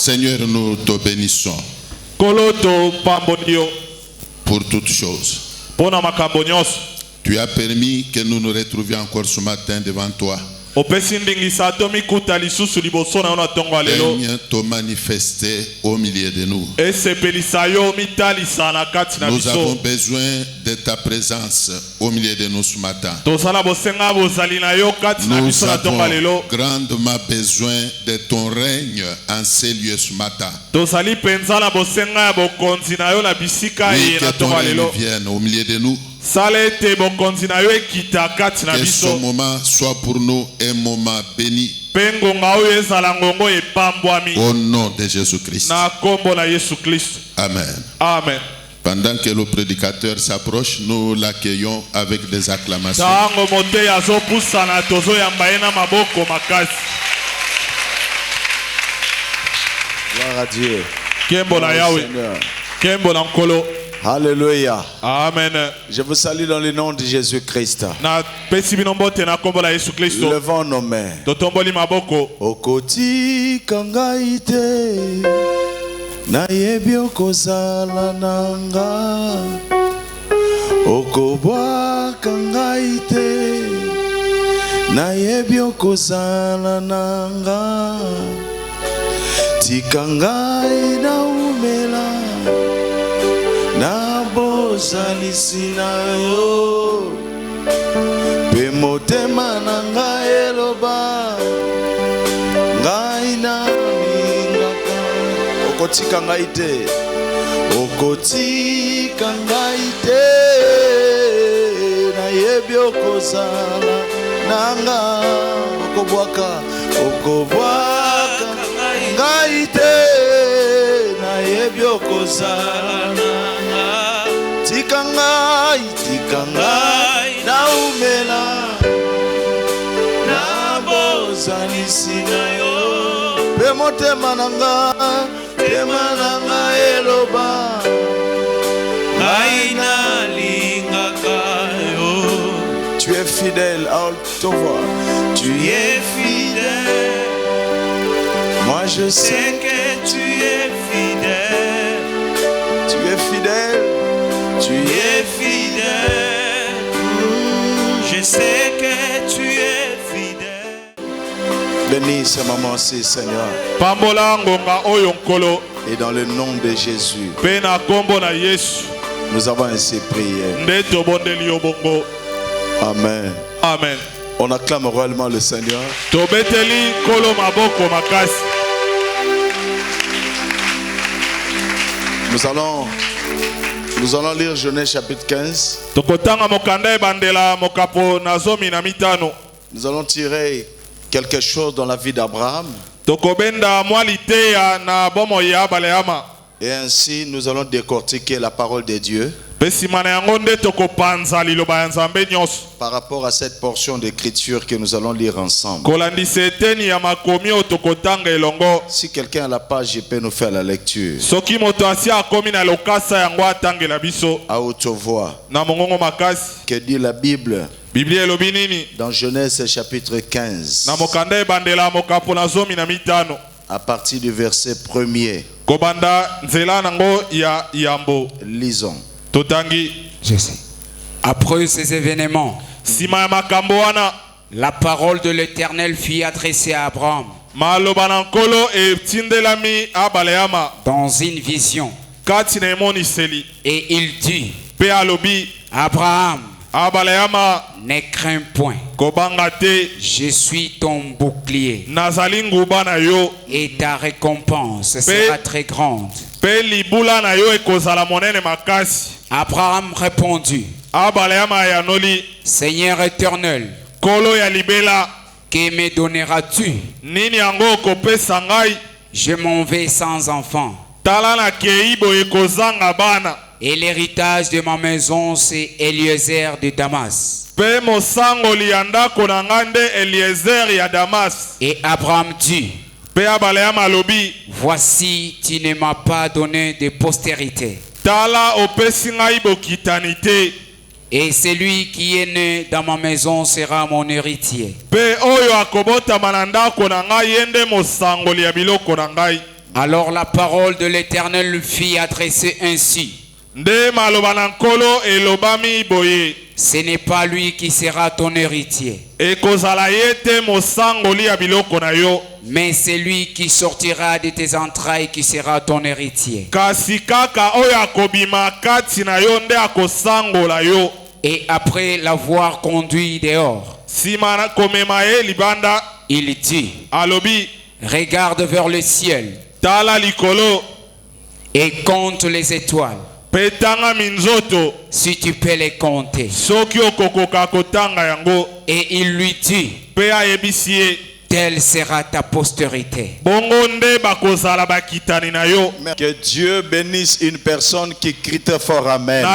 Seigneur, nous te bénissons pour toutes choses. Tu as permis que nous nous retrouvions encore ce matin devant toi. Daigne te manifester au milieu de nous. Nous avons besoin de ta présence au milieu de nous ce matin. Nous avons grandement besoin de ton règne en ces lieux ce matin. Oui, que ton règne vienne au milieu de nous. Que ce moment soit pour nous un moment béni. Au nom de Jésus-Christ. Amen. Amen. Pendant que le prédicateur s'approche, nous l'accueillons avec des acclamations. Gloire à Dieu. Alléluia. Amen. Je vous salue dans le nom de Jésus-Christ. Levons nos mains. Okoti kangaite na yebioko sala nanga. Okobwa kangaite na yebioko sala nanga. Tikangai na umela na bozalisi na yo pe motema na ngai eloba ngai na lingaka. Okotika ngai te, okotika ngai te, nayebi okozala nanga. Okobwaka ngai te, nayebi okozala nanga. Tika ngai na umela na bozalisi na yo pe motema nanga eloba ngai na lingaka yo. Tu es fidèle à haute voix. Tu es fidèle. Moi je sais que tu es fidèle. Tu es fidèle. Tu es fidèle. Je sais que tu es fidèle. Bénis ce moment-ci, Seigneur. Et dans le nom de Jésus, nous avons ainsi prié. Amen. Amen. On acclame royalement le Seigneur. Nous allons lire Genèse chapitre 15. Nous allons tirer quelque chose dans la vie d'Abraham. Et ainsi nous allons décortiquer la parole de Dieu par rapport à cette portion d'écriture que nous allons lire ensemble. Si quelqu'un a la page, il peut nous faire la lecture à haute voix. Que dit la Bible dans Genèse chapitre 15 à partir du verset 1er. Lisons. Après ces événements, la parole de l'Éternel fut adressée à Abraham dans une vision. Et il dit: Abraham, ne crains point. Je suis ton bouclier. Et ta récompense sera très grande. Abraham répondit: Seigneur éternel, que me donneras-tu? Je m'en vais sans enfant. Et l'héritage de ma maison, c'est Eliezer de Damas. Et Abraham dit: Voici, tu ne m'as pas donné de postérité. Et celui qui est né dans ma maison sera mon héritier. Alors la parole de l'Éternel lui fit adresser ainsi. Ce n'est pas lui qui sera ton héritier, mais c'est lui qui sortira de tes entrailles qui sera ton héritier. Et après l'avoir conduit dehors, il dit, regarde vers le ciel et compte les étoiles, si tu peux les compter. Et il lui dit, telle sera ta postérité. Que Dieu bénisse une personne qui crie très fort Amen.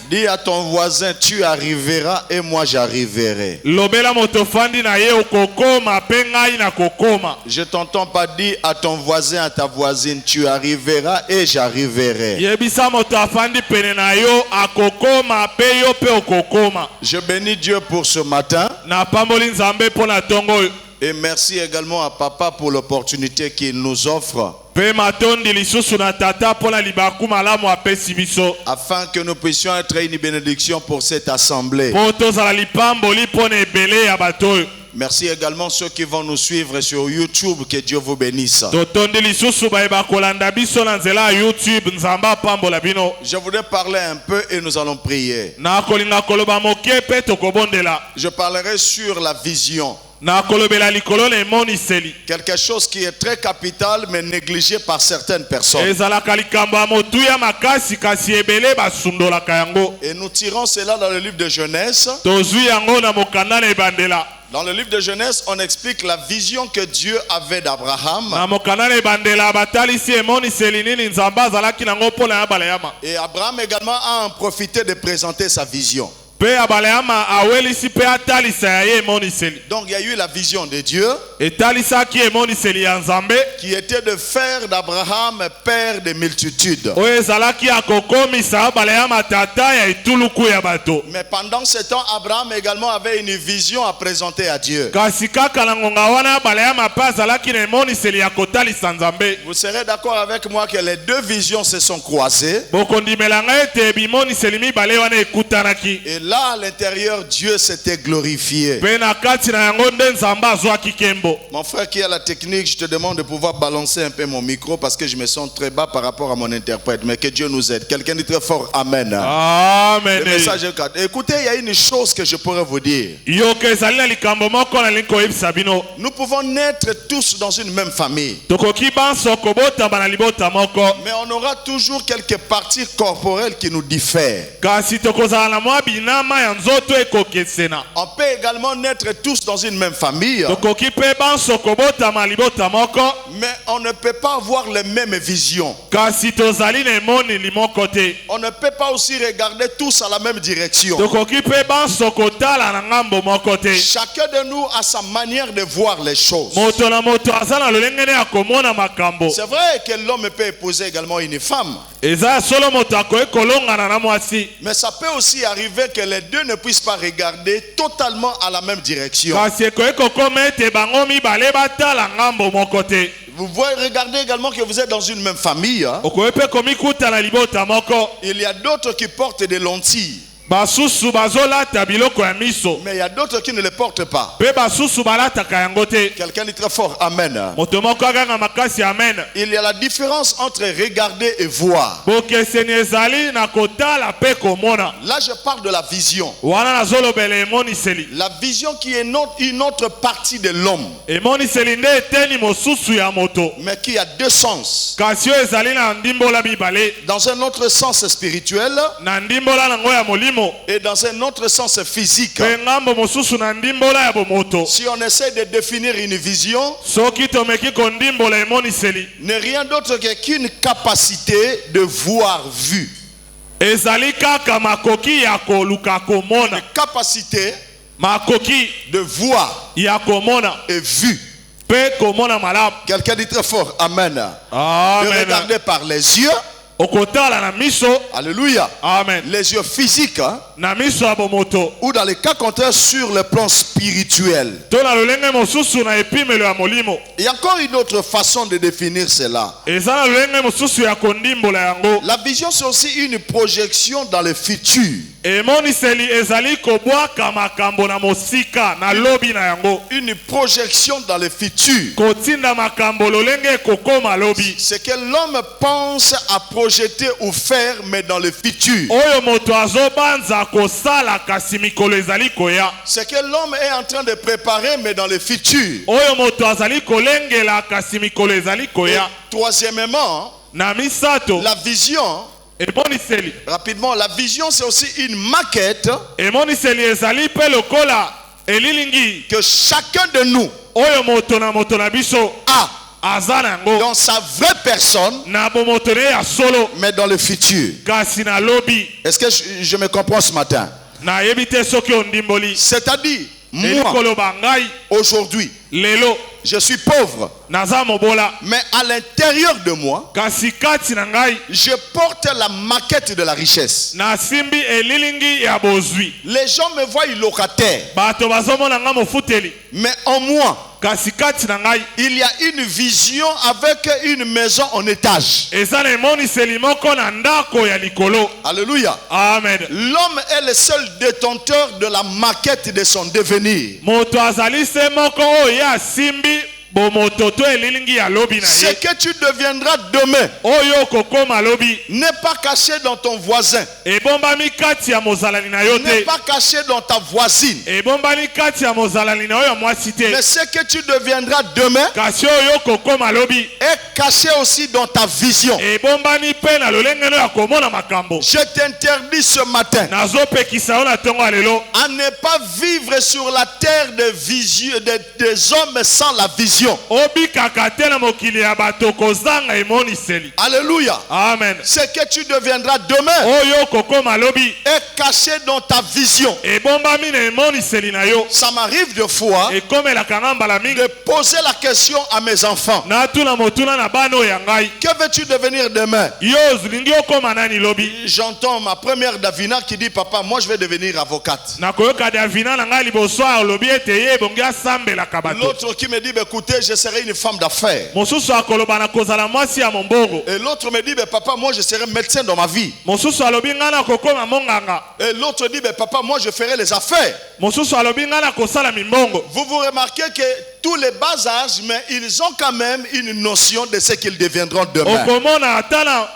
Dis à ton voisin, tu arriveras et moi j'arriverai. Je t'entends pas dire à ton voisin, à ta voisine, tu arriveras et j'arriverai. Je bénis Dieu pour ce matin. Et merci également à Papa pour l'opportunité qu'il nous offre, afin que nous puissions être une bénédiction pour cette assemblée. Merci également ceux qui vont nous suivre sur YouTube. Que Dieu vous bénisse. Je voudrais parler un peu et nous allons prier. Je parlerai sur la vision. Quelque chose qui est très capital mais négligé par certaines personnes. Et nous tirons cela dans le livre de Genèse. Dans le livre de Genèse, on explique la vision que Dieu avait d'Abraham. Et Abraham également a en profité de présenter sa vision. Donc il y a eu la vision de Dieu qui était de faire d'Abraham père de multitudes. Mais pendant ce temps, Abraham également avait une vision à présenter à Dieu. Vous serez d'accord avec moi que les deux visions se sont croisées. Et là, à l'intérieur, Dieu s'était glorifié. Mon frère qui a la technique, je te demande de pouvoir balancer un peu mon micro parce que je me sens très bas par rapport à mon interprète. Mais que Dieu nous aide. Quelqu'un dit très fort Amen. Amen. Le message est 4. Écoutez, il y a une chose que je pourrais vous dire. Nous pouvons naître tous dans une même famille. Mais on aura toujours quelques parties corporelles qui nous diffèrent. On peut également naître tous dans une même famille, mais on ne peut pas avoir les mêmes visions. On ne peut pas aussi regarder tous à la même direction. Chacun de nous a sa manière de voir les choses. C'est vrai que l'homme peut épouser également une femme, mais ça peut aussi arriver que les deux ne puissent pas regarder totalement à la même direction. Vous voyez, regardez également que vous êtes dans une même famille. Il y a d'autres qui portent des lentilles, mais il y a d'autres qui ne les portent pas. Quelqu'un dit très fort Amen. Il y a la différence entre regarder et voir. Là je parle de la vision. La vision qui est une autre partie de l'homme, mais qui a deux sens. Dans un autre sens spirituel et dans un autre sens physique. Si on essaie de définir une vision, n'est rien d'autre qu'une capacité de voir vue. Une capacité de voir et vue. Quelqu'un dit très fort Amen. De regarder par les yeux Alléluia. Amen. Les yeux physiques, hein, na miso ya bomoto ou dans les cas contraires sur le plan spirituel. to na lolenge mosusu na epimelo ya molimo. Il y a encore une autre façon de définir cela. Eza na lolenge mosusu ya kondimbola yango. La vision, c'est aussi une projection dans le futur. Emoniseli ezali kobwaka makambo na mosika na lobi na yango. Une projection dans le futur. Kotinda makambo lolenge kokoma lobi. Ce que l'homme pense à projeter ou faire, mais dans le futur. Oyo moto azobanza kosala kasi mikolo ezali koya. Ce que l'homme est en train de préparer, mais dans le futur. Oyo moto azali kolengela kasi mikolo ezali koya. Troisièmement, na misato la vision. Emoniseli. Rapidement, la vision, c'est aussi une maquette. Emoniseli ezali pe lokola elilingi Que chacun de nous oyo moto na biso a azanango dans sa vraie personne, na bomotone ya solo mais dans le futur. kasi na lobi. Est-ce que je me comprends ce matin? Na yebite soki ondimboli. C'est-à-dire, moi, Elikoloba ngai aujourd'hui, lelo je suis pauvre, naza mobola mais à l'intérieur de moi, kasi kati na ngai je porte la maquette de la richesse. na simbi elilingi ya bozwi. Les gens me voient locataire, Bato bazomona nga mofuteli mais en moi, kasi kati na ngai il y a une vision avec une maison en étage. eza na emoniseli moko na ndako ya likolo. Alléluia. Amen. L'homme est le seul détenteur de la maquette de son devenir. Moto azali se moko oyo ya simbi bomoto to elilingi ya lobi na Ce ye. que tu deviendras demain Oyo kokoma lobi n'est pas caché dans ton voisin, ebombami kati ya mozalani na yo n'est te. pas caché dans ta voisine. Ebombami kati ya mozalani na oyo mwasi te. Mais ce que tu deviendras demain Kasi oyo kokoma lobi est caché aussi dans ta vision. ebombami pe na lolenge no ya komona makambo. Je t'interdis ce matin Nazopekisa yo na tongo ya lelo à ne pas vivre sur la terre de vision, des hommes sans la vision. obikaka te na mokili ya bato kozanga emoniseli. Alléluia. Amen. Ce que tu deviendras demain Oyo kokoma lobi est caché dans ta vision. ebombami na emoniseli na yo. Ça m'arrive de fois Ekomelaka nga mbala mingi de poser la question à mes enfants. natuna motuna na bana oyo ya ngai. Que veux-tu devenir demain? Yo olingi okoma nani lobi? J'entends ma première Davina qui dit, papa, moi je vais devenir avocate. Nakoyoka davina na ngai liboso alobi ete ye ebongi asambelaka bato. L'autre qui me dit, écoutez, je serai une femme d'affaires. Mosusu akoloba na kozala mwasi ya mombongo. Et l'autre me dit, papa, moi je serai médecin dans ma vie. Mosusu alobi nga na kokoma monganga. Et l'autre dit, papa, moi je ferai les affaires. Mosusu alobi nga na kosala mimbongo. Vous vous remarquez que tous les bas âges, mais ils ont quand même une notion de ce qu'ils deviendront demain. Okomona atana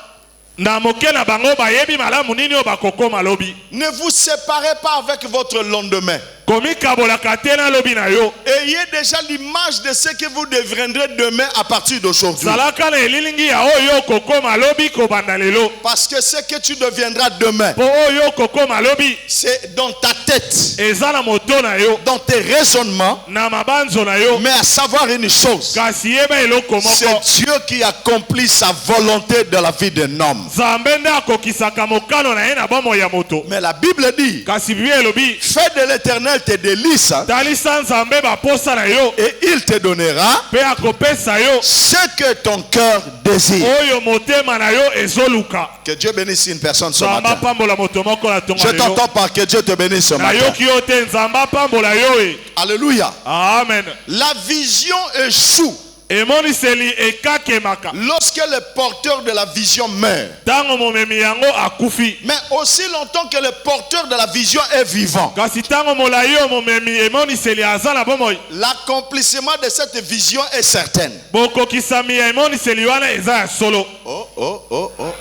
na moke na bango bayebi malamu nini o bakokoma lobi. Ne vous séparez pas avec votre lendemain. Komikabolaka te na lobi na yo. Ayez déjà l'image de ce que vous deviendrez demain à partir d'aujourd'hui. Zalaka na elilingi ya oyo kokoma lobi kobanda lelo. Parce que ce que tu deviendras demain, Po oyo kokoma lobi c'est dans ta tête, eza na moto na yo dans tes raisonnements. na mabanzo na yo. Mais à savoir une chose, Kasi yeba eloko moko. c'est Dieu qui accomplit sa volonté de la vie d'un homme. Nzambe nde akokisaka mokano na ye na bomoi ya moto. Mais la Bible dit, Kasi Biblia elobi fais de l'Éternel tes délices talisa Nzambe baposa na yo et il te donnera pe akopesa yo ce que ton cœur désire. oyo motema na yo ezoluka. Que Dieu bénisse une personne ce Nzambe matin. apambola moto moko na tonga Je lelo. t'entends pas, que Dieu te bénisse ce Na matin. yoki yo te Nzambe apambola yo e. Alléluia. Amen. La vision échoue Emoniseli ekakemaka lorsque le porteur de la vision meurt. tango momemi yango akufi. Mais aussi longtemps que le porteur de la vision est vivant, Kasi tango molai yo momemi emoniseli aza na bomoi. l'accomplissement de cette vision est certain. Bokokisami ya emoniseli wana eza ya solo.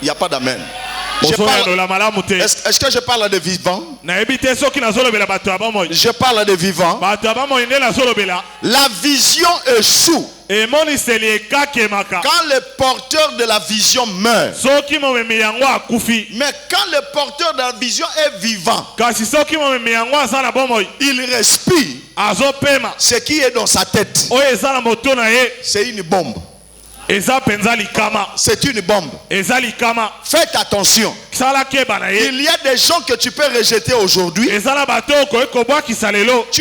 Il n'y a pas d'amen. Je parle- Bozoyanola malamu te. Est-ce que je parle de vivant? Nayebi te soki nazolobela bato ya bomoi. Je parle de vivant. Bato ya bomoi nde nazolobela. La vision échoue Emoniseli ekakemaka quand le porteur de la vision meurt. soki momemi yango akufi. Mais quand le porteur de la vision est vivant, Kasi soki momemi yango aza na bomoi il respire. azopema Ce qui est dans sa tête, oyo eza na moto na ye c'est une bombe. eza penza likama. C'est une bombe. Eza likama. Faites attention. Il y a des gens que tu peux rejeter aujourd'hui. Tu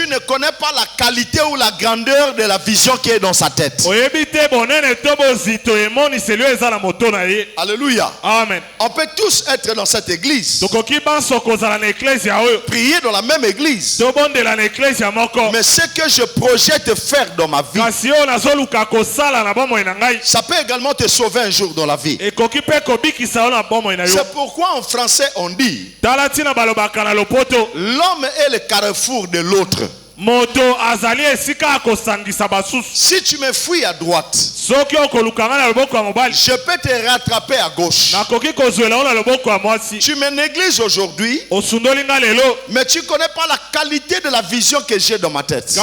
ne connais pas la qualité ou la grandeur de la vision qui est dans sa tête. Alléluia. Amen. On peut tous être dans cette église. Prier dans la même église. Mais ce que je projette faire dans ma vie, ça peut également te sauver un jour dans la vie. C'est pourquoi en français on dit l'homme est le carrefour de l'autre. Si tu me fuis à droite, je peux te rattraper à gauche. Tu me négliges aujourd'hui, mais tu ne connais pas la qualité de la vision que j'ai dans ma tête.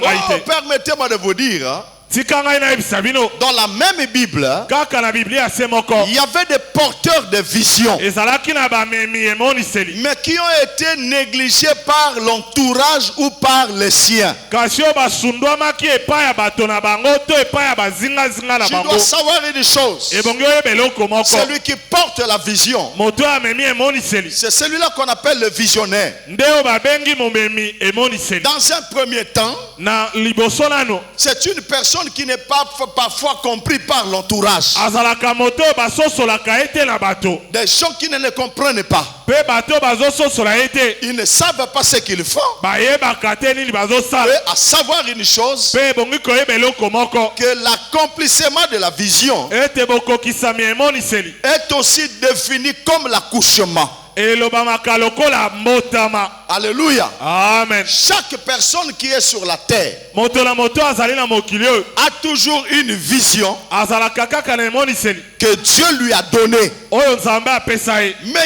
Oh, permettez-moi de vous dire, hein, dans la même Bible, il y avait des porteurs de vision, mais qui ont été négligés par l'entourage ou par les siens. Tu dois savoir une chose. Celui qui porte la vision, c'est celui-là qu'on appelle le visionnaire. Dans un premier temps, c'est une personne qui n'est pas parfois compris par l'entourage. Des gens qui ne le comprennent pas. Ils ne savent pas ce qu'ils font. Et à savoir une chose, que l'accomplissement de la vision est aussi défini comme l'accouchement. Alléluia. Amen. Chaque personne qui est sur la terre a toujours une vision que Dieu lui a donnée. Mais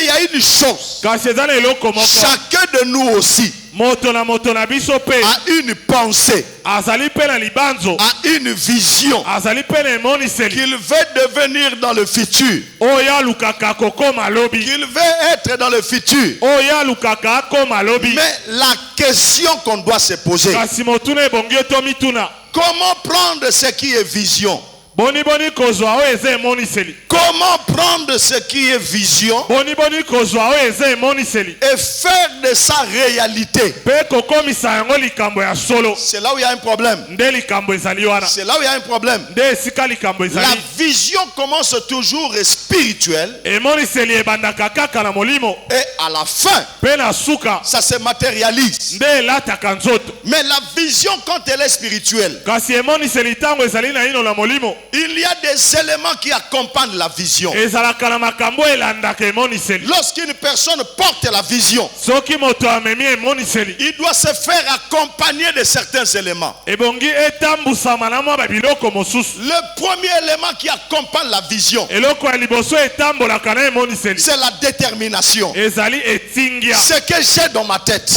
il y a une chose, chacun de nous aussi a une pensée, a une vision qu'il veut devenir dans le futur, qu'il veut être dans le futur. Mais la question qu'on doit se poser, comment prendre ce qui est vision? Comment prendre ce qui est vision et faire de sa réalité? C'est là où il y a un problème. C'est là où il y a un problème. La vision commence toujours spirituelle et à la fin, ça se matérialise. Mais la vision, quand elle est spirituelle, il y a des éléments qui accompagnent la vision. Lorsqu'une personne porte la vision, il doit se faire accompagner de certains éléments. Le premier élément qui accompagne la vision, c'est la détermination. Ce que j'ai dans ma tête,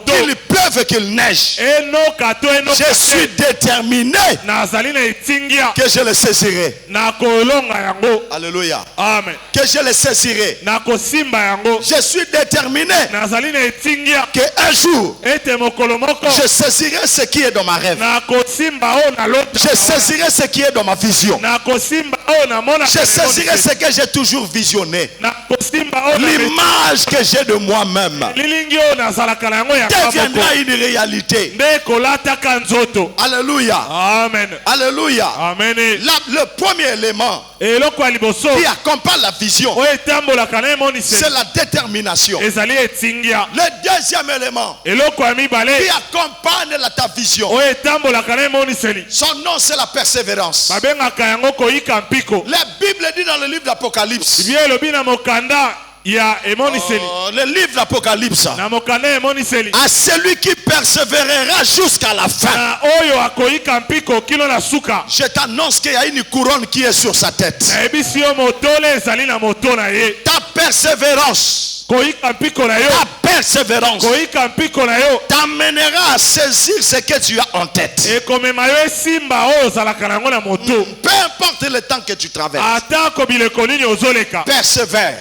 qu'il pleuve, qu'il neige, je suis déterminé que je le saisirai. Alléluia. Amen. Que je le saisirai. Je suis déterminé qu'un jour je saisirai ce qui est dans ma rêve. Je saisirai ce qui est dans ma vision. Je saisirai ce que j'ai toujours visionné. L'image que j'ai de moi-même deviendra une réalité. Alléluia. Amen. Alléluia. Amen. Le premier élément qui accompagne la vision, c'est la détermination. Le deuxième élément qui accompagne ta vision, son nom, c'est la persévérance. La Bible dit dans le livre d'Apocalypse, le livre d'Apocalypse, à celui qui persévérera jusqu'à la fin, je t'annonce qu'il y a une couronne qui est sur sa tête. Ta persévérance t'amènera à saisir ce que tu as en tête. Peu importe le temps que tu traverses, persévère.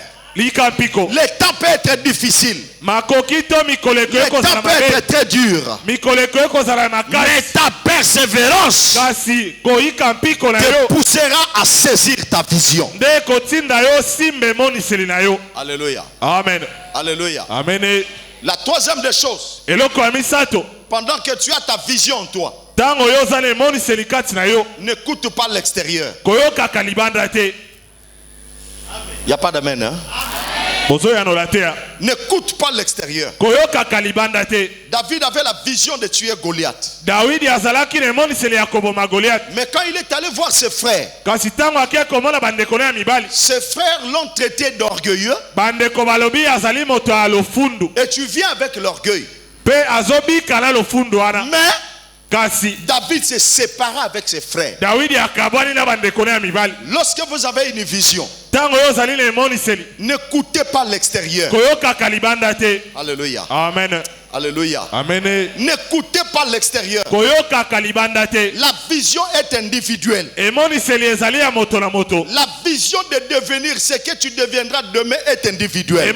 Le temps peut être difficile. Le temps peut être très dur. Mais ta persévérance te poussera à saisir ta vision. Alléluia. Amen. Alléluia. Amen. La troisième des choses, pendant que tu as ta vision en toi, n'écoute pas l'extérieur. Il n'y a pas d'amen, hein? N'écoute pas l'extérieur. David avait la vision de tuer Goliath. Mais quand il est allé voir ses frères, ses frères l'ont traité d'orgueilleux. Et tu viens avec l'orgueil. Mais David s'est séparé avec ses frères. Lorsque vous avez une vision, n'écoutez pas l'extérieur. Alléluia. Amen. Alléluia. Amen. N'écoutez pas l'extérieur. La vision est individuelle. La vision de devenir ce que tu deviendras demain est individuelle.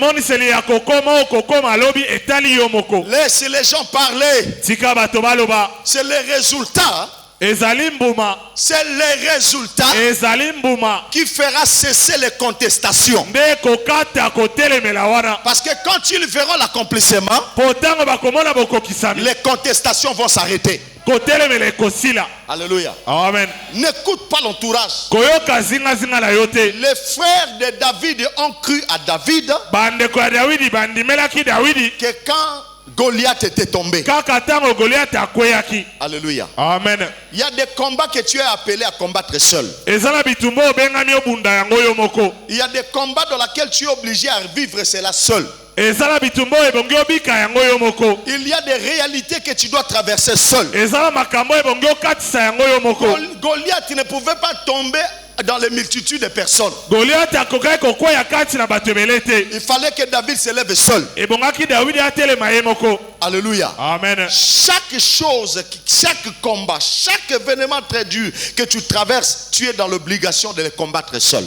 Laisse les gens parler. C'est le résultat. C'est les résultats qui fera cesser les contestations. Parce que quand ils verront l'accomplissement, les contestations vont s'arrêter. Alléluia. Amen. N'écoute pas l'entourage. Les frères de David ont cru à David que quand Goliath était tombé. Alléluia. Amen. Il y a des combats que tu es appelé à combattre seul. Il y a des combats dans lesquels tu es obligé à vivre cela seul. Il y a des réalités que tu dois traverser seul. Goliath ne pouvait pas tomber dans les multitudes de personnes. Il fallait que David se lève seul. Alléluia. Amen. Chaque chose, chaque combat, chaque événement très dur que tu traverses, tu es dans l'obligation de les combattre seul.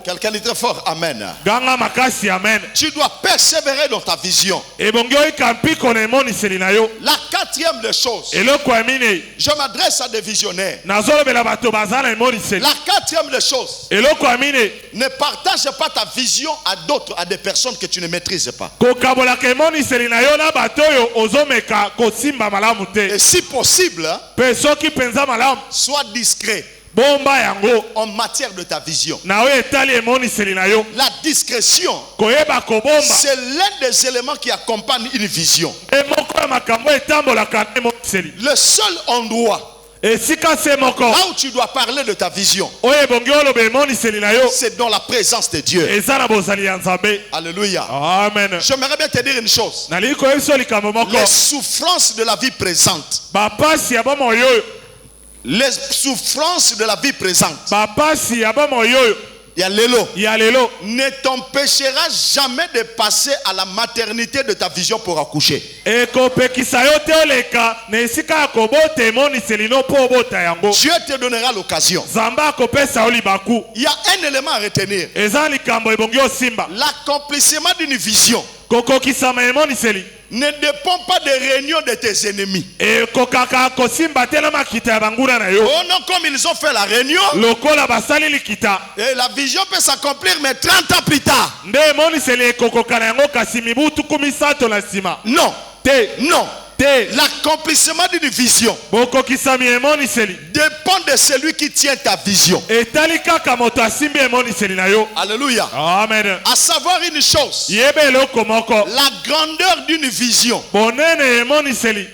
Quelqu'un dit très fort amen. Tu dois persévérer dans ta vision. La quatrième des choses, je m'adresse à des visionnaires. La quatrième des choses, ne partage pas ta vision à d'autres, à des personnes que tu ne maîtrises pas. Et si possible, sois discret en matière de ta vision. La discrétion, c'est l'un des éléments qui accompagne une vision. Le seul endroit là où tu dois parler de ta vision, c'est dans la présence de Dieu. Alléluia. Amen. J'aimerais bien te dire une chose. Les souffrances de la vie présente, les souffrances de la vie présente, ne t'empêchera jamais de passer à la maternité de ta vision pour accoucher. Dieu te donnera l'occasion. Il y a un élément à retenir. L'accomplissement d'une vision ne dépend pas des réunions de tes ennemis. Oh non, comme ils ont fait la réunion, et la vision peut s'accomplir mais 30 ans plus tard. Non. Non. L'accomplissement d'une vision dépend de celui qui tient ta vision. Alléluia. Amen. À savoir une chose, la grandeur d'une vision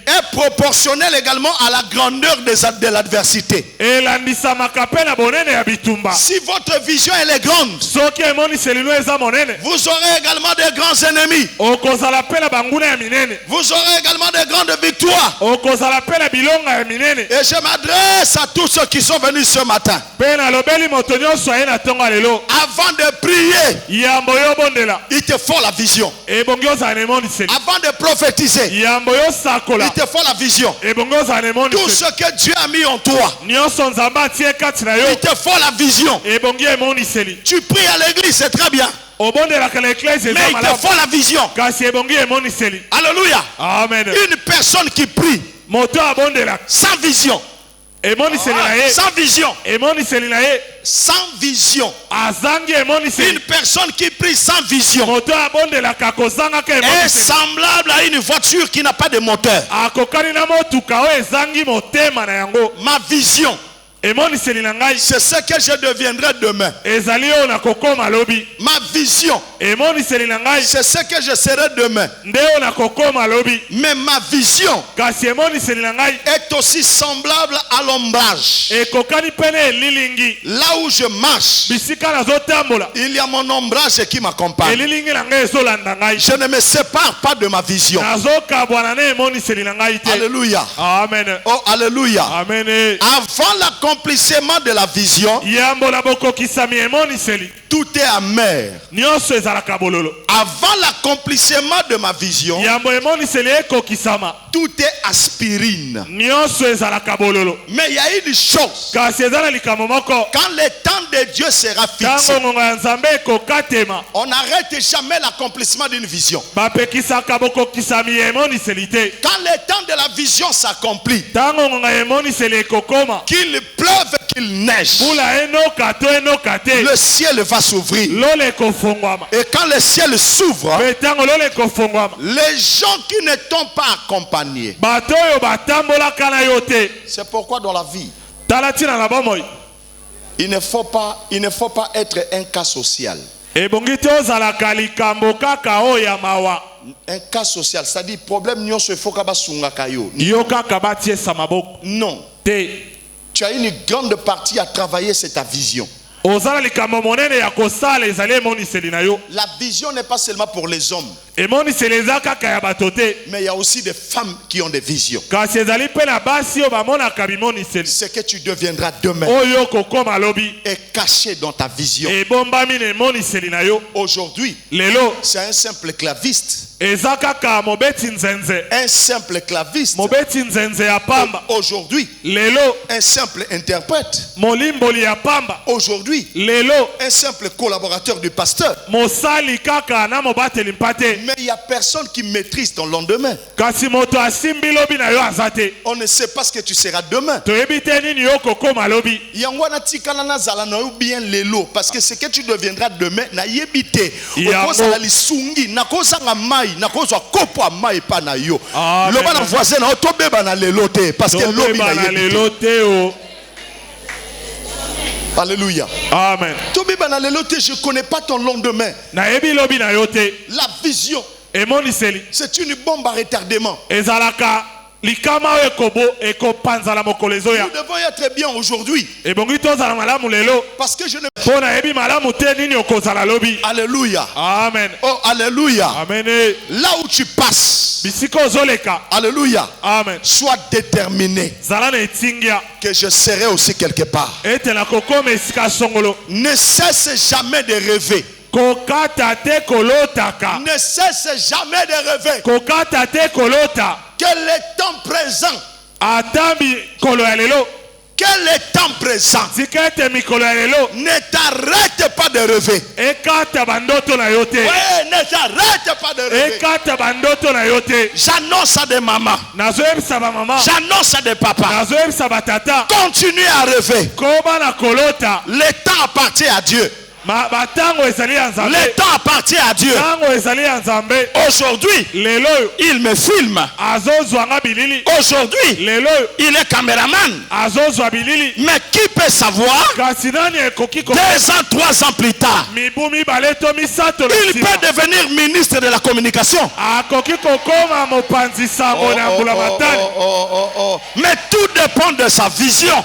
est proportionnelle également à la grandeur de l'adversité. Si votre vision elle est grande, vous aurez également des grands ennemis. Vous aurez également des grands grande victoire. Et je m'adresse à tous ceux qui sont venus ce matin. Avant de prier, il te faut la vision. Avant de prophétiser, il te faut la vision. Tout ce que Dieu a mis en toi, il te faut la vision. Tu pries à l'église, c'est très bien. Mais il te faut la vision. Alléluia. Amen. Une personne qui prie sans vision. Sans vision. Sans vision. Une personne qui prie sans vision est semblable à une voiture qui n'a pas de moteur. Ma vision, c'est ce que je deviendrai demain. Ma vision, c'est ce que je serai demain. Mais ma vision est aussi semblable à l'ombrage. Là où je marche, il y a mon ombrage qui m'accompagne. Je ne me sépare pas de ma vision. Alléluia. Amen. Oh, alléluia. Amen. Avant l'accomplissement de la vision, tout est amer. Avant l'accomplissement de ma vision, tout est aspirine. Mais il y a une chose. Quand le temps de Dieu sera fixé, on n'arrête jamais l'accomplissement d'une vision. Quand le temps de la vision s'accomplit, qu'il pleuve, qu'il neige, le ciel va s'ouvrir. Et quand le ciel s'ouvre, les gens qui ne t'ont pas accompagné, c'est pourquoi dans la vie, il ne faut pas être un cas social. Un cas social, c'est-à-dire problème non. Tu as une grande partie à travailler, c'est ta vision. La vision n'est pas seulement pour les hommes, mais il y a aussi des femmes qui ont des visions. Ce que tu deviendras demain est caché dans ta vision. Aujourd'hui, c'est un simple claviste. Un simple claviste. Aujourd'hui, un simple interprète. Aujourd'hui, un simple collaborateur du pasteur. Mais il n'y a personne qui maîtrise ton lendemain. On ne sait pas ce que tu seras demain. Parce que ce que tu deviendras demain, alléluia. Amen. Je ne connais pas ton lendemain. La vision, c'est une bombe à retardement. Nous devons être bien aujourd'hui. Parce que je ne... Alléluia. Amen. Oh, alléluia. Amen. Là où tu passes, alléluia. Amen. Sois déterminé que je serai aussi quelque part. Ne cesse jamais de rêver. Ne cesse jamais de rêver. Que le temps présent, que le temps présent ne t'arrête pas de rêver. Ouais, ne t'arrête pas de rêver. J'annonce à des mamans, j'annonce à des papas, continuez à rêver. Le temps appartient à Dieu. Le temps appartient à Dieu. Aujourd'hui, il me filme. Aujourd'hui, il est caméraman. Mais qui peut savoir 2 ans, 3 ans plus tard, il peut devenir ministre de la communication. Mais tout dépend de sa vision.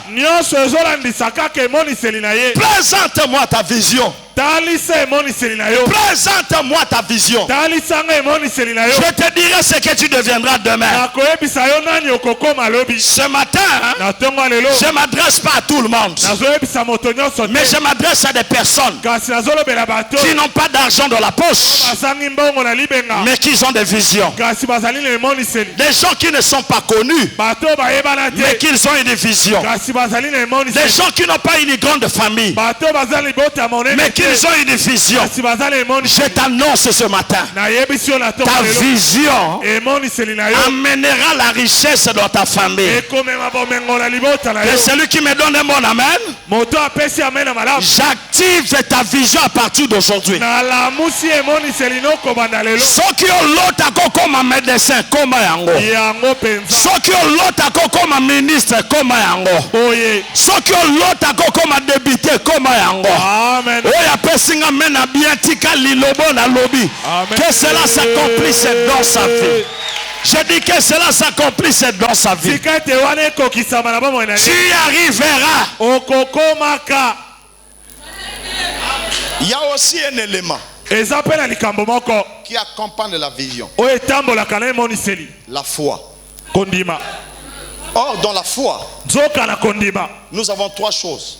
Présente-moi ta vision. Présente-moi ta vision. Je te dirai ce que tu deviendras demain. Ce matin, je ne m'adresse pas à tout le monde, mais je m'adresse à des personnes qui n'ont pas d'argent dans la poche, mais qui ont des visions. Des gens qui ne sont pas connus, mais qui ont une vision. Des gens qui n'ont pas une grande famille, mais qui ont une vision. Je t'annonce ce matin, ta vision amènera la richesse dans ta famille. Et celui qui me donne un bon amen, j'active ta vision à partir d'aujourd'hui. Ceux qui ont l'autre comme un médecin, comme un ceux qui ont l'autre comme un ministre, comme un ceux qui ont l'autre comme un député, comme un que cela s'accomplisse dans sa vie. Je dis que cela s'accomplisse dans sa vie. Tu y arriveras. Il y a aussi un élément qui accompagne la vision. La foi. Or, dans la foi, nous avons trois choses.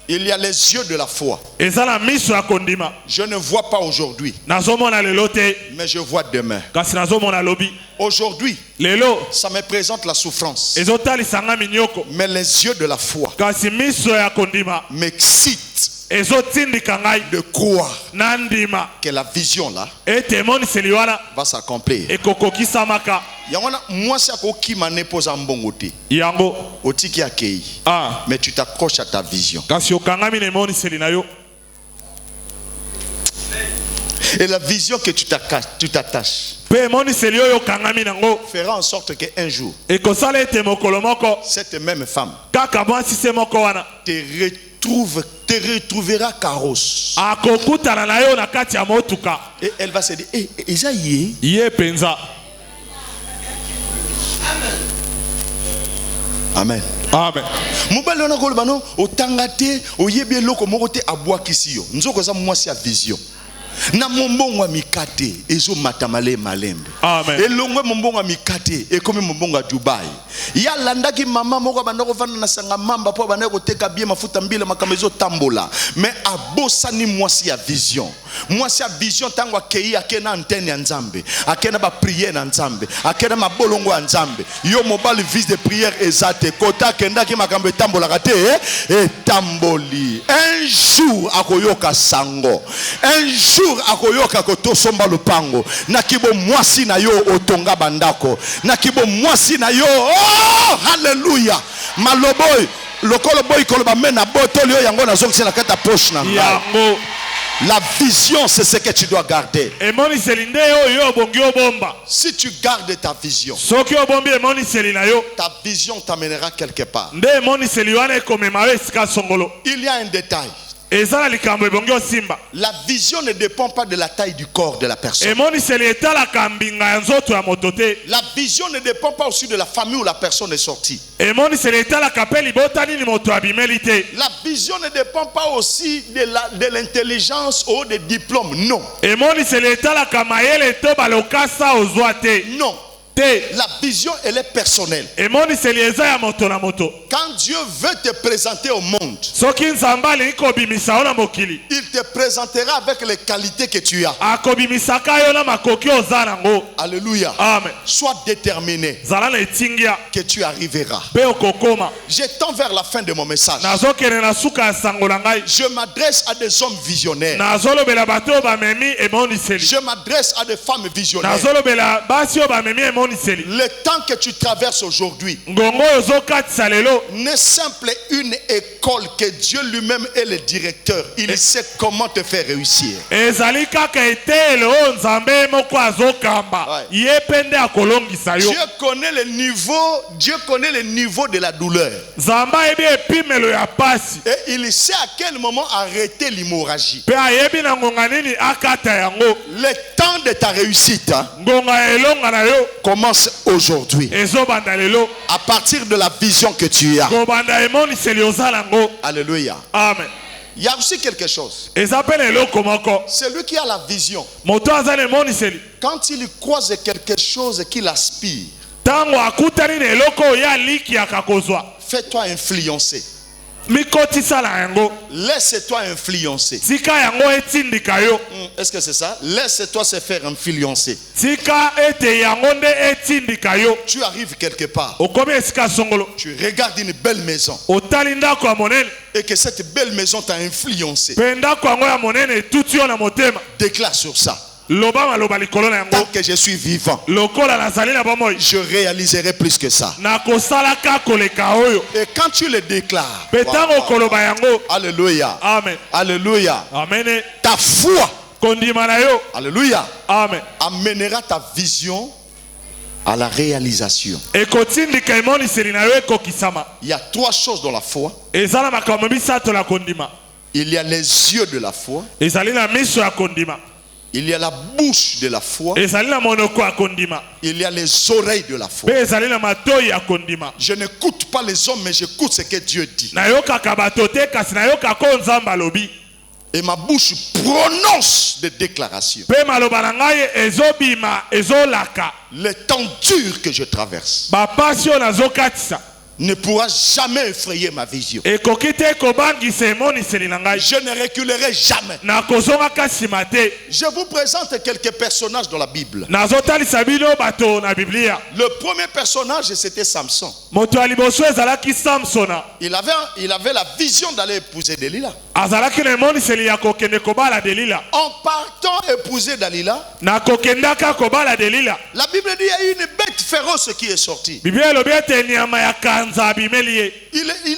Il y a les yeux de la foi. Je ne vois pas aujourd'hui, mais je vois demain. Aujourd'hui, ça me présente la souffrance, mais les yeux de la foi m'excitent de croire que la vision là va s'accomplir. Moi, c'est qui m'a posé un bon côté. Mais tu t'accroches à ta vision. Et la vision que tu t'attaches fera en sorte qu'un jour, cette même femme te retrouvera carrosse. Et elle va se dire, Amen. Amen. Mobile on a kolbano otangate oyebie loko mokote abwa kisio. Nzoko za mwasi ya vision. Na mombongo mikate ezo matamale malembe. Amen. Elongwe mombongo mikate ekomi mombongo Dubai. Ya landaki mama moko bandako vanda na sanga mamba po bandako teka bien mafuta mbile makamezo tambola. Mais abosani mwasi ya vision. Mwasi ya vision tango akei akena antenne ya Nzambe. Akena ba prière na Nzambe. Akena mabolongo ya Nzambe. Yo mobile vis de prière ezate kota kendaki makambe tambola kate et tamboli. Un jour akoyoka sango. Un jour akoyoka kotosomba lupango. Nakibo mwasi na yo otonga bandako. Nakibo mwasi na yo. Oh, hallelujah. Maloboy lokolo boy koloba mena botolio yango na zongi na kata poche na yango. La vision, c'est ce que tu dois garder. Si tu gardes ta vision, ta vision t'amènera quelque part. Il y a un détail. La vision ne dépend pas de la taille du corps de la personne. La vision ne dépend pas aussi de la famille où la personne est sortie. La vision ne dépend pas aussi de l'intelligence ou des diplômes. Non. Non. La vision, elle est personnelle. Quand Dieu veut te présenter au monde, il te présentera avec les qualités que tu as. Alléluia. Amen. Sois déterminé que tu arriveras. J'étends vers la fin de mon message. Je m'adresse à des hommes visionnaires. Je m'adresse à des femmes visionnaires. Le temps que tu traverses aujourd'hui n'est simple une école que Dieu lui-même est le directeur. Il sait comment te faire réussir. Dieu connaît le niveau de la douleur. Et il sait à quel moment arrêter l'hémorragie. Le temps de ta réussite commence aujourd'hui. À partir de la vision que tu as. Alléluia. Amen. Il y a aussi quelque chose. C'est lui qui a la vision. Quand il croise quelque chose qu'il aspire, fais-toi influencer. Laisse-toi influencer. Est-ce que c'est ça? Laisse-toi se faire influencer. Tu arrives quelque part. Tu regardes une belle maison. Et que cette belle maison t'a influencé. Déclare sur ça. Tant que je suis vivant, je réaliserai plus que ça. Et quand tu le déclares, alléluia, amen, alléluia, amen, ta foi, alléluia, amen, amènera ta vision à la réalisation. Il y a trois choses dans la foi. Il y a les yeux de la foi. Il y a la bouche de la foi. Il y a les oreilles de la foi. Je n'écoute pas les hommes, mais j'écoute ce que Dieu dit. Et ma bouche prononce des déclarations. Les temps durs que je traverse ne pourra jamais effrayer ma vision. Je ne reculerai jamais. Je vous présente quelques personnages dans la Bible. Le premier personnage, c'était Samson. Il avait la vision d'aller épouser Dalila. En partant épouser Dalila, la Bible dit qu'il y a eu une bête féroce qui est sortie.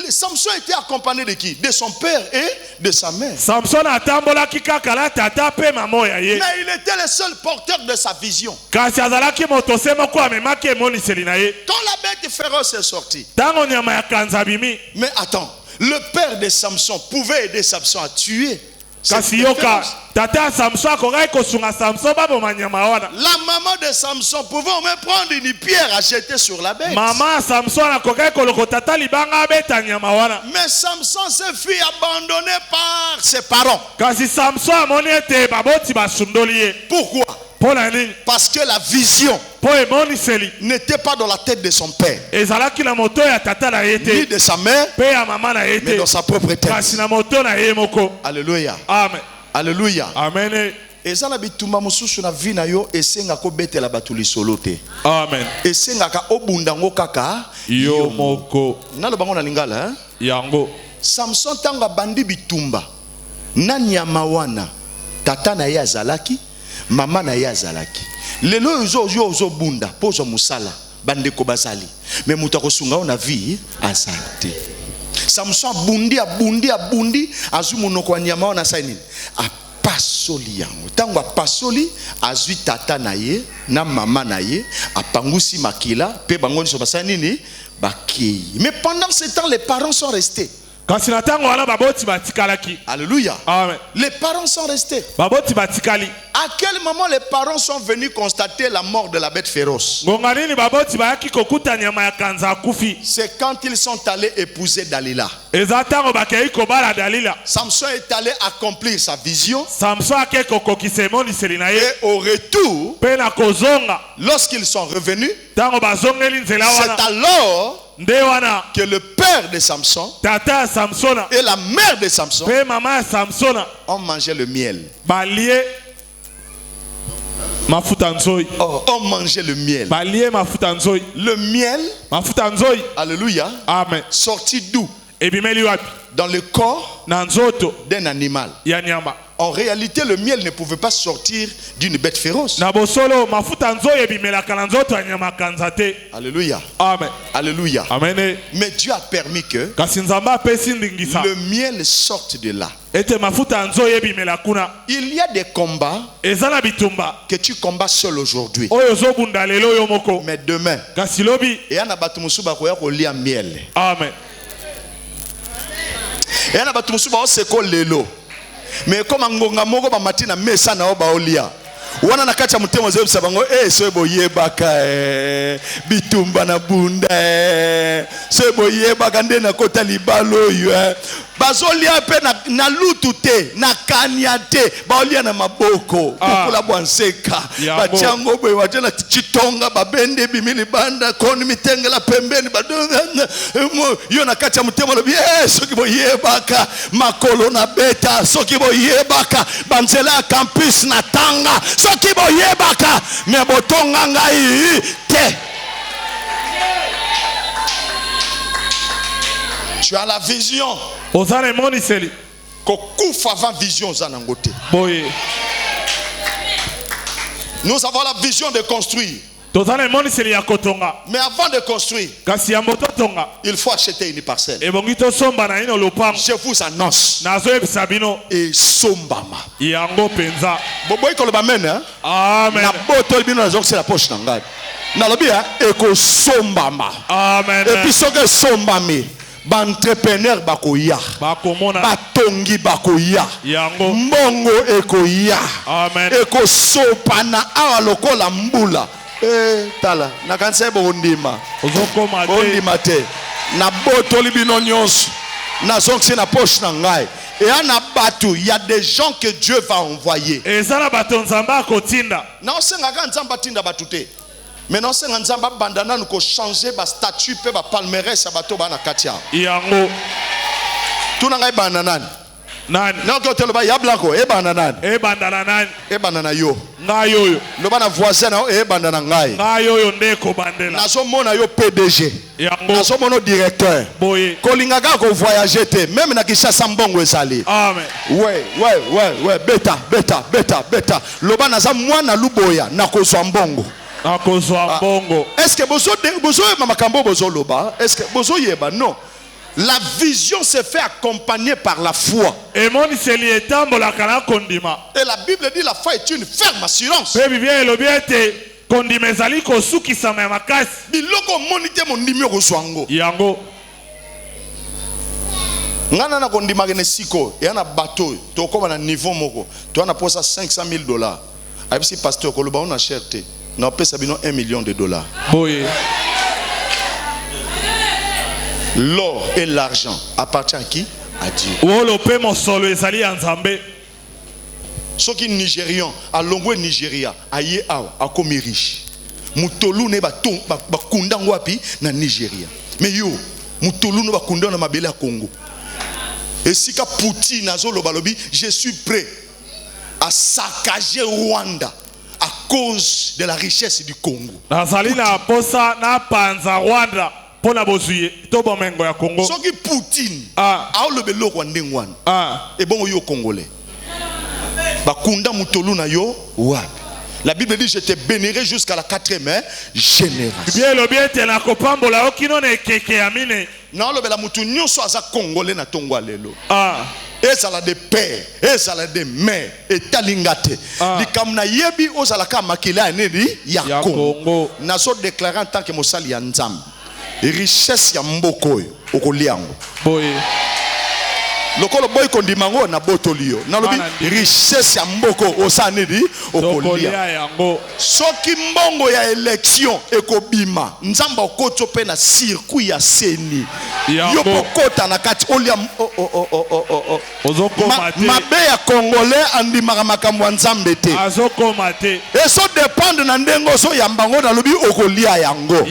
Samson était accompagné de qui? De son père et de sa mère. Mais il était le seul porteur de sa vision. Quand la bête féroce est sortie, mais attends, le père de Samson pouvait aider Samson à tuer. La maman de Samson pouvait au moins prendre une pierre à jeter sur la bête. Mais Samson se fit abandonner par ses parents. Pourquoi? Parce que la vision n'était pas dans la tête de son père, ni de sa mère, mais dans sa propre tête. Alléluia. Amen. Alléluia. Amen. Ezala bitumba mususu na vina yo esenga ko betela batuli solote. Amen. Esenga ka obunda ngo kaka yo moko. Na lobango na lingala yango. Samson tanga bandi bitumba. Na nyama wana tata na ye azalaki, mama na ye azalaki. Lelo ozo bunda pozo musala bande ko basali. Mais muta ko sunga na vie asante. Samson bundi azumuno kwa nyama wana saini. Pasoli yango tango pasoli azui tata na ye na mama na ye apangusi makila pe bango so basani ni bakei. Mais pendant ce temps les parents sont restés. Alléluia. Amen. Les parents sont restés. À quel moment les parents sont venus constater la mort de la bête féroce? C'est quand ils sont allés épouser Dalila. Samson est allé accomplir sa vision. Et au retour, lorsqu'ils sont revenus, c'est alors que le père de Samson et la mère de Samson ont mangé le miel. Ont mangé le miel. Le miel, alléluia, amen, sorti d'où? Dans le corps d'un animal. En réalité, le miel ne pouvait pas sortir d'une bête féroce. Alléluia. Amen. Alléluia. Amen. Mais Dieu a permis que le miel sorte de là. Il y a des combats que tu combats seul aujourd'hui. Mais demain, il y a un miel. Amen. Il y a un lelo. Mais comme ngonga moko ba matina mesa na oba olia wana nakacha mutemo zebu sabango sebo yebaka bitumba na bunda sebo yebaka nde na kota libalo yo bazolia pe na lutu te na kanya te baolia na maboko kukula bwanseka bachango bwe watena chitonga babende bimili banda koni mitengela pembeni badonga yo na kati ya mutemo lobi soki boyebaka makolo na beta soki boyebaka banzela campus na tanga soki boyebaka me botonga ngai te. Tu as la vision. Kokufa avant vision zanangote. Nous avons la vision de construire. Mais avant de construire, il faut acheter une parcelle. Je vous annonce. Et sombama. Boboy kolobamen hein. Amen. Na botol bino na c'est la poche nangad. Na lobia eko sombama. Amen. Et puis soke sombami. Ba entrepreneur bakoya. Batongi bakoya. Mbongo ekoya. Amen. Eko sopana awa lokola mbula. Tala na kanse bondima. Bondima te. Na botoli bino nyonso. Na zonksi na poche na ngai. Et ana batu, il y a des gens que Dieu va envoyer. Et ça la baton zamba kotinda. Na osenga ga nzamba tinda batute. Mais non senga nzamba bandana nuko changer ba statut pe ba palmarès ya bato bana katia. Yango. Tuna ngai banana. Nani? Na ko telo ba ya blanco e banana. E bandana nani? E banana yo. Ngayo yo. Lo bana voisin na e bandana ngai. Ngayo yo ndeko bandela. Na so mona yo PDG. Yango. Na so mono directeur. Boye. Kolinga ga ko voyager te même na Kinshasa mbongo esali. Amen. Ouais, beta. Lo bana za mwana luboya na ko so mbongo. Est-ce que bozo mamakambo bozo loba? Est-ce que bozo yeba? Non. La vision se fait accompagner par la foi. Et la Bible dit la foi est une ferme assurance. Biloko monite mon numéro swango. Yango. Ngana na kondima gene siko, et na bateau, to koma na niveau moko. To na posa $500,000. Ayib si pasteur koloba on a cherté. Na pesa bino $1 million. Boye. L'or et l'argent appartient à qui? À Dieu. Ceux qui Nigérians, à Longwe Nigeria, à Yéao, à Komi riche. Moutolou ne ba kunda wapi na Nigeria. Mais yo, Moutolou ne ba kunda na mabele à Congo. Et si ka Poutine nazo lo balobi, je suis prêt à saccager Rwanda à cause de la richesse du Congo. Nazali na posa na panza Rwanda. Soki Poutine a le belo kwandengwan et bon yo congolais bakunda mutolu na yo wapi. La Bible dit je te bénirai jusqu'à la 4e génération. Non le bela mutu nyonso aza congolais na tongwa lelo et ça la de père et ça la de mère et talingate likamna yebi ozala ka makila neni ya Congo na so déclarer en tant que mosali ya nzambe. Richesse ya mboko okoliango boye lokolo boy kondimango na botolio na lobi richesse ya mboko osanedi okolia yango soki mbongo ya élection ekobima nzamba okoto pe na circuit ya seni yo pokota na kati olia mabe ya congolais andimaka makambo ya nzambe te azokoma te eso dépendre na ndengo so ya mbango na lobi okolia yango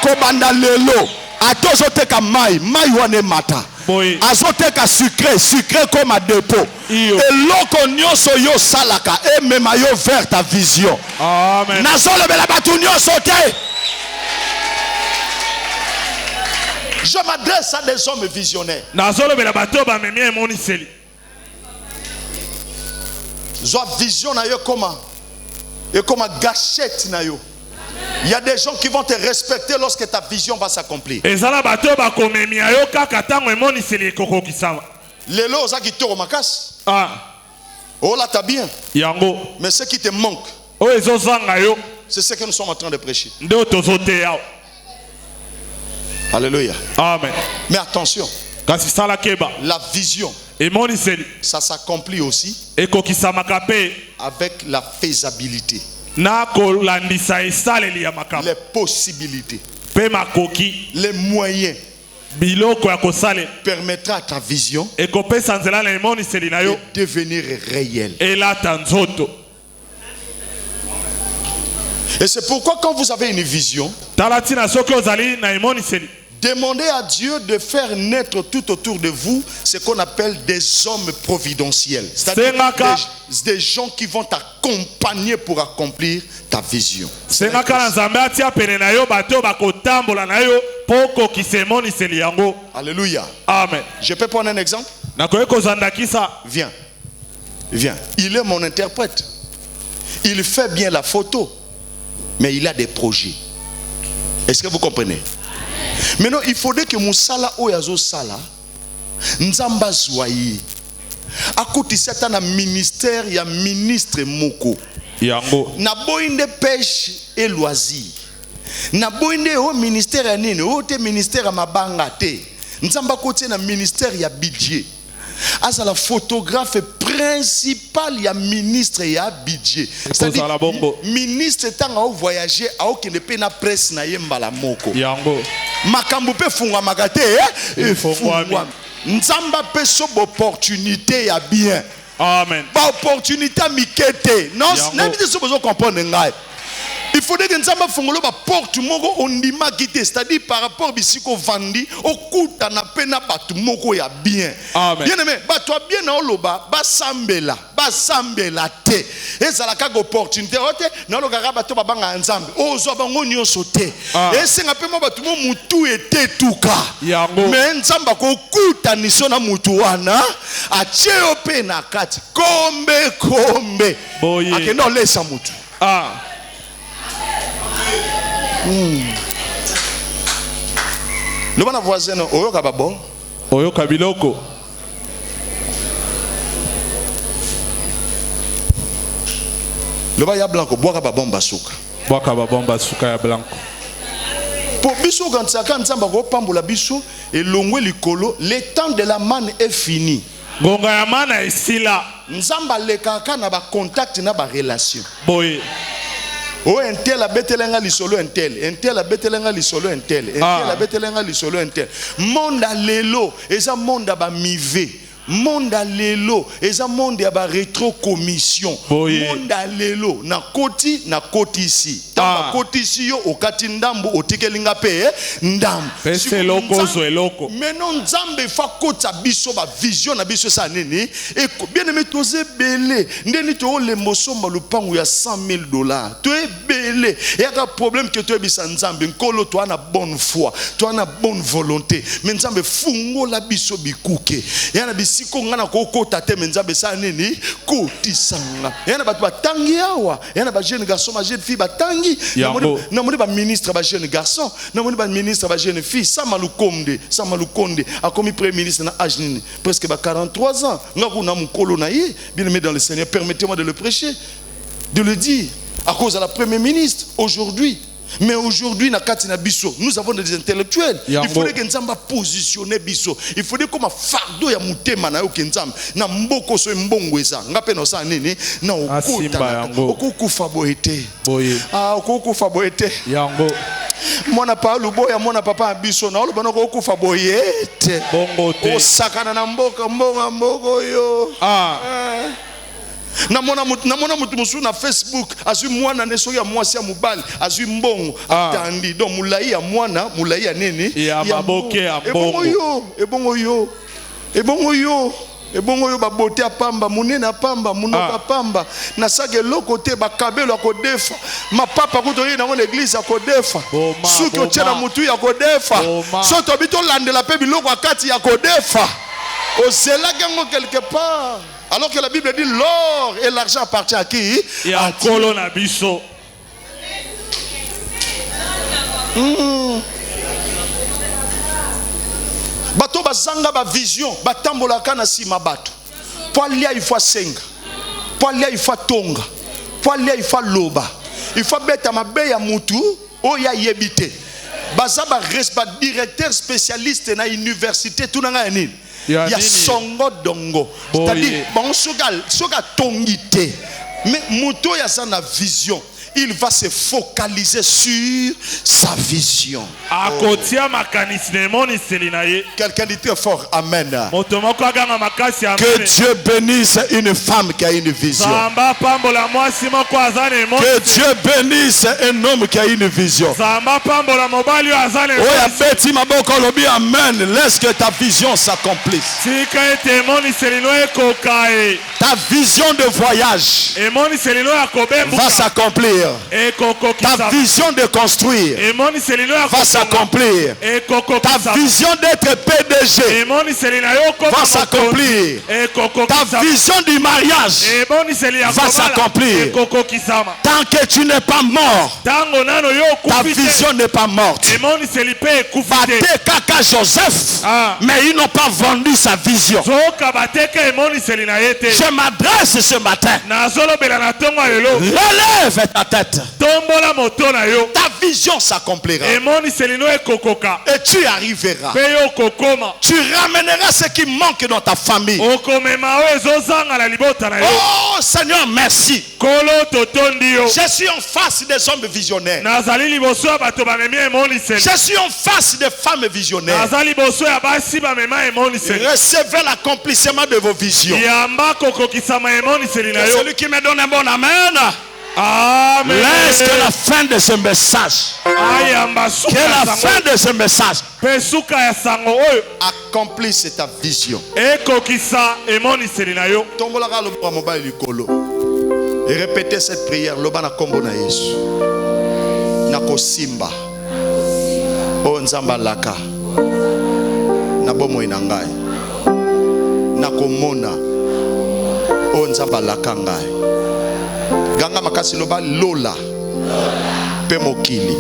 kobanda lelo atozoteka mai wane mata azoteka sucré comme à dépôt et loko nyonso yo salaka et même yo vers ta vision. Amen. Nazolo bela batu nyonso te. Je m'adresse à des hommes visionnaires. Nazolo bela batu ba memia moniseli. Zo vision na yo comment et comme gâchette na yo. Il y a des gens qui vont te respecter lorsque ta vision va s'accomplir. Lelo ozaki toro makas. Oh là t'as bien. Mais ce qui te manque, c'est ce que nous sommes en train de prêcher. Alléluia. Amen. Mais attention. La vision, ça s'accomplit aussi avec la faisabilité. Les possibilités, les moyens permettra à ta vision de devenir réelle. Et c'est pourquoi quand vous avez une vision, demandez à Dieu de faire naître tout autour de vous ce qu'on appelle des hommes providentiels. C'est-à-dire des gens qui vont t'accompagner pour accomplir ta vision. Alléluia. Amen. Je peux prendre un exemple? Viens. Viens. Il est mon interprète. Il fait bien la photo. Mais il a des projets. Est-ce que vous comprenez? Maintenant, il faudrait que Moussala Oyazo Sala Nzamba Zouayi à côté de un ministère, il y a ministre Moko. Na boinde pêche et loisir. Na boinde au ministère à nini, au te ministère à mabanga te. Nzamba côté na ministère il y a budget. As la photographe principal il y a ministre il y a budget. C'est-à-dire ministre tant à voyager à aucun de na presse na yemba la moko. Makambu pe funga magate eh funga. Nzamba pe sob opportunité ya bien. Amen. Ba opportunité mikete. Non, n'a pas de besoin comprendre ngai. Il faudrait que Nzamba fongolo ba porte moko ondima kité, c'est-à-dire par rapport bisiko vandi okuta na pena batu moko ya bien. Amen. Bien aimé, ba toi bien na oloba ba sambela te. Ezala ka opportunité ote na lokaka bato babanga Nzambe. Ozo bango nyonso te. Et senga pe mo batu mo mutu ete tuka. Mais Nzamba ko kuta niso na mutu wana acheo pe na kati kombe. Ake no lesa mutu. Le bon voisin oyoka babo oyoka biloko le ba ya blanco boaka babomba suka ya blanco pour biso quand ça quand Nzamba ko pambola biso et longwe likolo le temps de la manne est fini ngonga ya mana esila Nzamba lekaka na ba contact na ba relation boye. Oh, un tel a betelenga li solo un tel a betelenga li solo un tel a betelenga li solo un tel. Monde à lelo, et ça monde à ba mivé. Monde à lelo, et ça monde à ba rétro commission. Monde à lelo, na koti ici. Tamba koti ici yo o kati ndambo o tikelinga pe ndam. C'est loko zo eloko. Mais non Nzambe fa kota biso ba vision na biso sa nini. Et bien aimé toze belé. Ndeni to le mosomba lupangu ya $100,000. Tu es belé. Et y a un problème que tu es bisa Nzambe. Nkolo to ana bonne foi, to ana bonne volonté. Mais Nzambe fungo la biso bikuke. Et ana bisiko ngana ko kota te Nzambe sa nini koti sanga. Et ana batu batangi yawa. Et ana ba jeune garçon, ma jeune fille batangi. Na moni ba ministre ba jeune garçon, na moni ba ministre ba jeune fille, Samalu Konde a commis premier ministre na âge nini presque 43 ans. Ngaku na mukolo na ye, bien aimé dans le Seigneur, permettez-moi de le prêcher, de le dire à cause de la première ministre aujourd'hui. Mais aujourd'hui na kati na biso, nous avons des intellectuels. Il faudrait que Nzamba positionner biso. Il faudrait comme un fardeau ya mutema na yo ke Nzamba na mboko so mbongweza. Ngape no sa nini na okuta. Okukufa boete. Okukufa boete. Yango. Mwana pa luboya mwana papa biso na oloba noko okufa boyete. Bongo te. Osakana na mboko yo. Na mona mutu musu na Facebook azui mwana neso ya mwasi ya mubali azui mbongo atandi donc mulai ya mwana mulai ya nini ya maboke ya mbongo ebongo yo babote apamba munene apamba munoka apamba na sage loko te bakabelo akodefa mapapa kutoyi na l'église akodefa suki otena mutu ya kodefa soto bito landela pe biloko akati ya kodefa osela gango quelque part. Alors que la Bible dit l'or et l'argent appartient à qui? À Colonna Bisso. Bato bazanga ba vision, batambola kana sima bato. Poalia il faut senga. Poalia il faut tonga. Poalia il faut loba. Il faut beta mabe ya mutu oya yebite. Bazaba respa directeur spécialiste na université tout nanga nini. Il y a songo dongo. C'est-à-dire, bon, soga tongite. Mais moto ya sa na vision. il va se focaliser sur sa vision. Quelqu'un dit très fort amen. Que Dieu bénisse une femme qui a une vision. Que Dieu bénisse un homme qui a une vision. Amen. Laisse que ta vision s'accomplisse. Ta vision de voyage va s'accomplir. Ta vision de construire va s'accomplir. Ta vision d'être PDG va s'accomplir. Ta vision du mariage va s'accomplir. Tant que tu n'es pas mort, ta vision n'est pas morte. Baté Kaka Joseph, mais ils n'ont pas vendu sa vision. Je m'adresse ce matin. Relève ta tête. Ta vision s'accomplira. Et tu arriveras. Tu ramèneras ce qui manque dans ta famille. Oh Seigneur, merci. Je suis en face des hommes visionnaires. Je suis en face des femmes visionnaires. Recevez l'accomplissement de vos visions. Que celui qui me donne un bon amen. Amen. Laisse que la fin de ce message, que la fin de ce message accomplisse ta vision. Et répétez cette prière. Lobana kombo na Yesu. Nako simba. O nzamba laka. Nabomo inangai. Nako mona. O nzamba laka ngai. Ganga makasi loba lola. Pe mokili.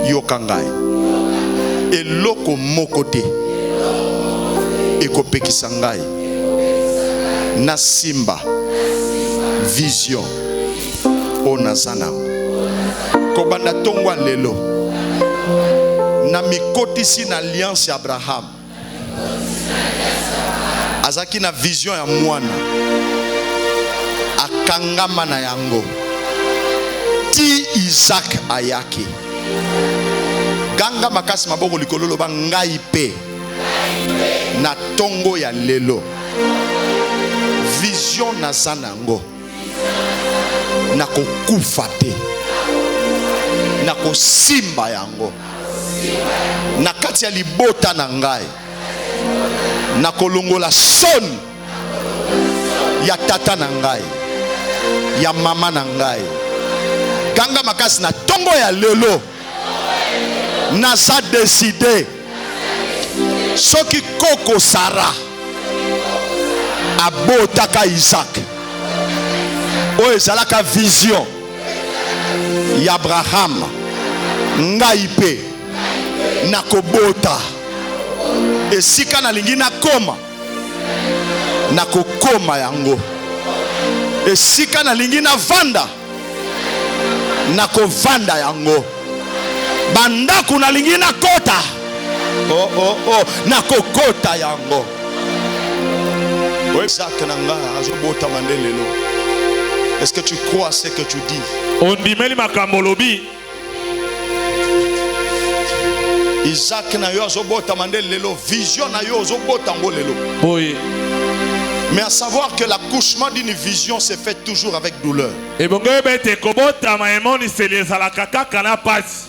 Yoka ngai. Eloko mokote. Eko pekisa ngai. Na simba. Vision onazana kobanda tongwa lelo na mikotisi na alliance Abraham azaki na vision ya mwana akangama na yango ti Isaac ayaki ganga makasi maboko likolo ba ngai pe na tongo ya lelo vision nazana ngo nako kufa te nako simba yango na kati ya libota na ngai nako longola son ya tata na ngai ya mama na ngai ganga makasi na tongo ya lelo naza décidé soki koko Sara abotaka Isaac o ezalaka vision ya Abraham ngai pe nakobota esika nalingi nakoma nakokoma yango esika nalingi navanda nakovanda yango bandako nalingi nakota nakokota yango. Isaac nanga azobota mandelelo. Est-ce que tu crois ce que tu dis? On dit meli makambolobi. Isaac na yo azobota mandelelo, vision na yo azobota ngolelo. Oui. Mais à savoir que l'accouchement d'une vision se fait toujours avec douleur. Et bon bete kobota maemoni se les alaka kaka na passe.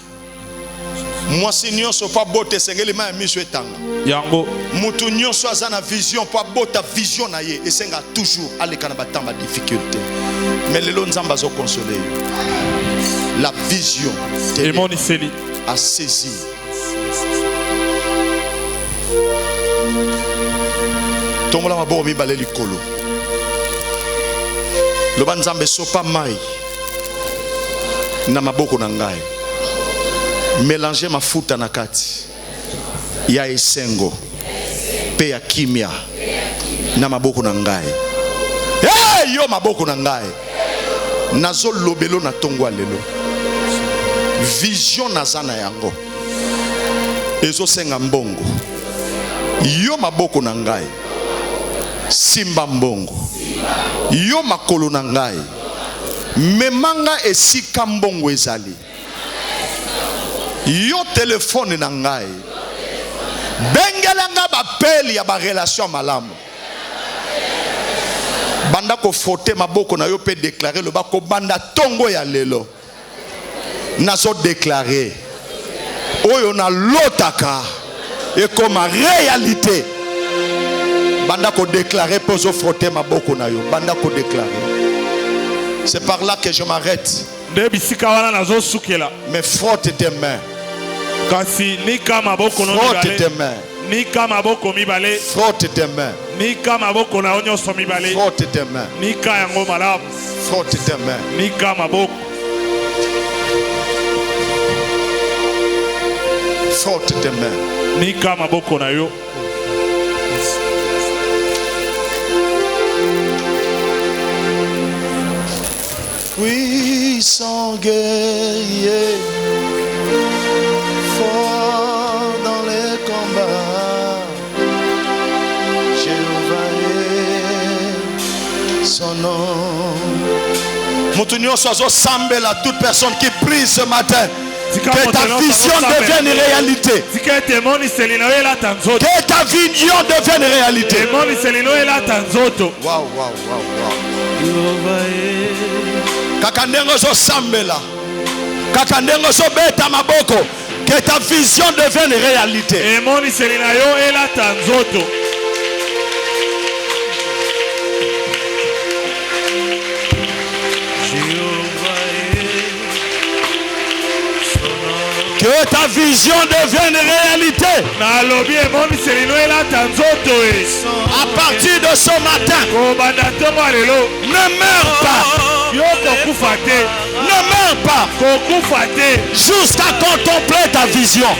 Moi si nyonso pa bote sengeli ma miso etanga. Yango. Mutu nyonso azana vision pa bota vision na ye esenga toujours aleka na batamba difficulté. Mais lelo nzamba zo consoler. La vision a saisi. Tomola mabo mi baleli kolo. Loba nzambe sopa mai na maboko na ngai. Mélanger mafuta na kati ya esengo pe ya kimia na maboko na ngai. Hey yo maboko na ngai nazo lobelo na tongwa lelo vision nazana yango ezo senga mbongo yo maboko na ngai simba mbongo yo makolo na ngai memanga esika mbongo ezali. Yo téléphone na ngai. Bengelanga ba peli ya ba relation malamu. Banda ko fote maboko na yo pe déclarer le ba ko banda tongo ya lelo. Nazo déclarer. Oyo na lotaka et comme réalité. Banda ko déclarer poso frotter maboko na yo. Banda ko déclarer. C'est par là que je m'arrête. Mais frotte tes mains. Frotte tes mains. Frotte tes mains. Frotte tes mains. Frotte tes mains. Frotte tes mains. Puissant guerrier, fort dans les combats, Jéhovah est son nom. Montunio Sozo Sambel à toute personne qui prie ce matin. Que ta vision devienne réalité. Que ta vision devienne réalité. Wow, wow, wow, wow. Kakandengo zo sambela. Kakandengo zo beta maboko. Que ta vision devienne réalité. Que ta vision devienne réalité. À partir de ce matin, ne meurs pas. Ne meurs pas jusqu'à contempler ta vision,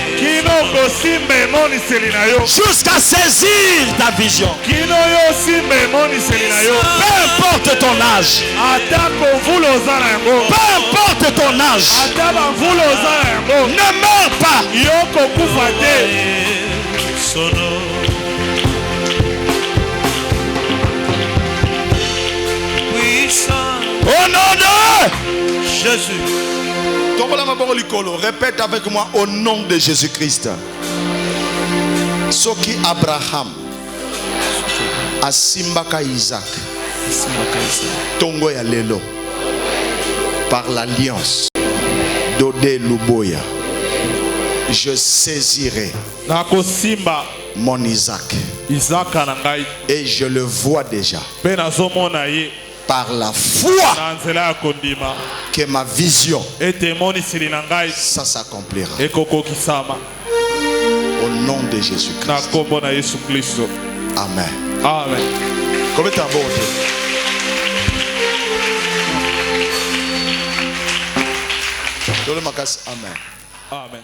jusqu'à saisir ta vision. Peu importe ton âge, peu importe ton âge, ne meurs pas. Au nom de Jésus. Répète avec moi au nom de Jésus-Christ. Soki Abraham Asimbaka Isaac Tongo ya lelo par l'alliance d'Odé Luboya, je saisirai mon Isaac et je le vois déjà par la foi que ma vision ça s'accomplira au nom de Jésus-Christ. Amen. Amen. Comment t'as beau? Amen. Amen.